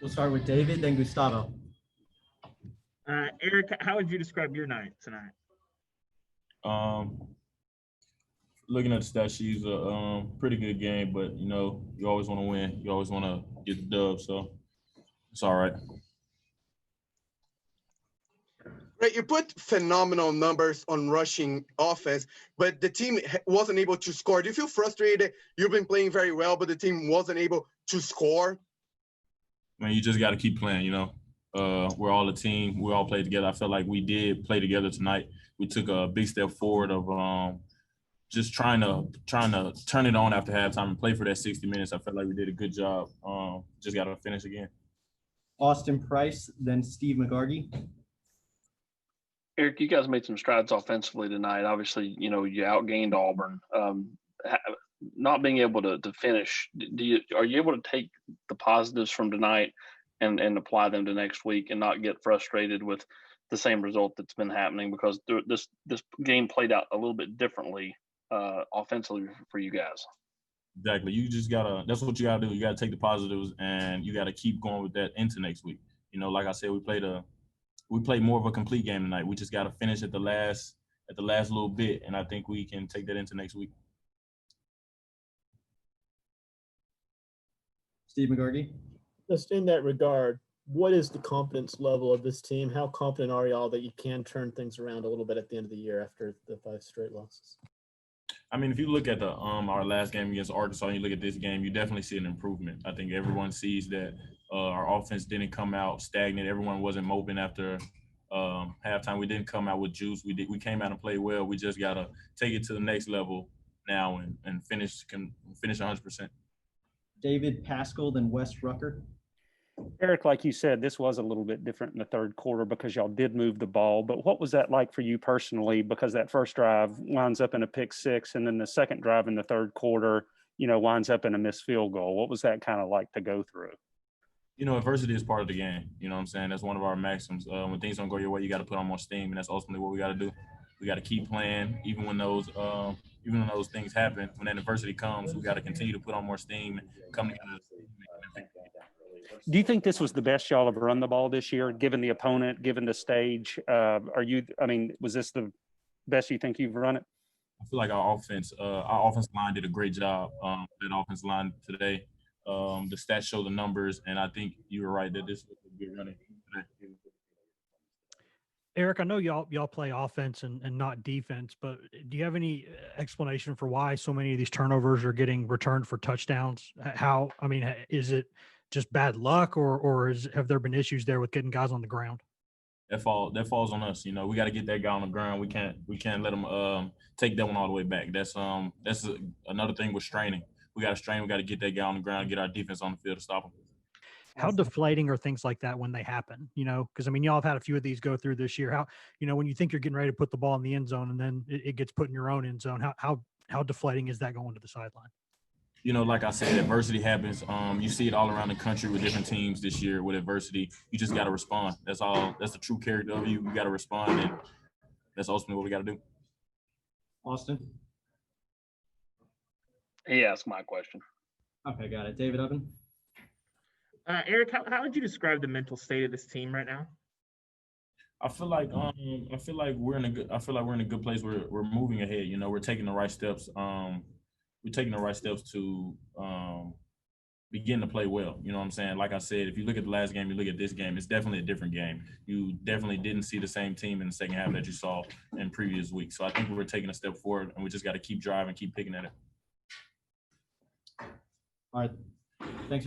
We'll start with David, then Gustavo. Eric, how would you describe your night tonight? Um, Looking at the stat sheets, a pretty good game, but you always want to win. You always want to get the dub, so it's all right. Right, you put phenomenal numbers on rushing offense, but the team wasn't able to score. Do you feel frustrated? You've been playing very well, but the team wasn't able to score. Man, you just got to keep playing. We're all a team. We all play together. I felt like we did play together tonight. We took a big step forward of just trying to turn it on after halftime and play for that 60 minutes. I felt like we did a good job. Just got to finish again. Austin Price, then Steve McGargy. Eric, you guys made some strides offensively tonight. Obviously, you outgained Auburn. Not being able to finish, are you able to take the positives from tonight and apply them to next week and not get frustrated with the same result that's been happening? Because this game played out a little bit differently offensively for you guys. Exactly. You just that's what you gotta do. You gotta take the positives and you gotta keep going with that into next week. Like I said, we played more of a complete game tonight. We just gotta finish at the last little bit, and I think we can take that into next week. Steve McGargy. Just in that regard, what is the confidence level of this team? How confident are y'all that you can turn things around a little bit at the end of the year after the 5 straight losses? I mean, if you look at our last game against Arkansas and you look at this game, you definitely see an improvement. I think everyone sees that our offense didn't come out stagnant. Everyone wasn't moping after halftime. We didn't come out with juice. We came out and played well. We just got to take it to the next level now and finish 100%. David Pascal, then Wes Rucker. Eric, like you said, this was a little bit different in the third quarter because y'all did move the ball. But what was that like for you personally? Because that first drive winds up in a pick six, and then the second drive in the third quarter, winds up in a missed field goal. What was that kind of like to go through? Adversity is part of the game. You know what I'm saying? That's one of our maxims. When things don't go your way, you got to put on more steam, and that's ultimately what we got to do. We got to keep playing, even when those things happen. When that adversity comes, we got to continue to put on more steam and come together. Do you think this was the best y'all have run the ball this year, given the opponent, given the stage? Was this the best you think you've run it? I feel like our offensive line did a great job. That offensive line today. The stats show the numbers, and I think you were right that this was a good running today. Eric, I know y'all play offense and not defense, but do you have any explanation for why so many of these turnovers are getting returned for touchdowns? Is it just bad luck, or have there been issues there with getting guys on the ground? That falls on us. We got to get that guy on the ground. We can't let him take that one all the way back. That's another thing with straining. We got to strain. We got to get that guy on the ground and get our defense on the field to stop him. How deflating are things like that when they happen? Because y'all have had a few of these go through this year. How when you think you're getting ready to put the ball in the end zone and then it gets put in your own end zone, how deflating is that going to the sideline? Like I said, adversity happens. You see it all around the country with different teams this year with adversity. You just got to respond. That's all. That's the true character of you. You got to respond, and that's ultimately what we got to do. Austin? He asked my question. Okay, got it. David Oven? Eric, how would you describe the mental state of this team right now? I feel like we're in a good place. We're moving ahead. We're taking the right steps. We're taking the right steps to begin to play well. You know what I'm saying? Like I said, if you look at the last game, you look at this game, it's definitely a different game. You definitely didn't see the same team in the second half that you saw in previous weeks. So I think we're taking a step forward, and we just got to keep driving, keep picking at it. All right. Thanks, Eric.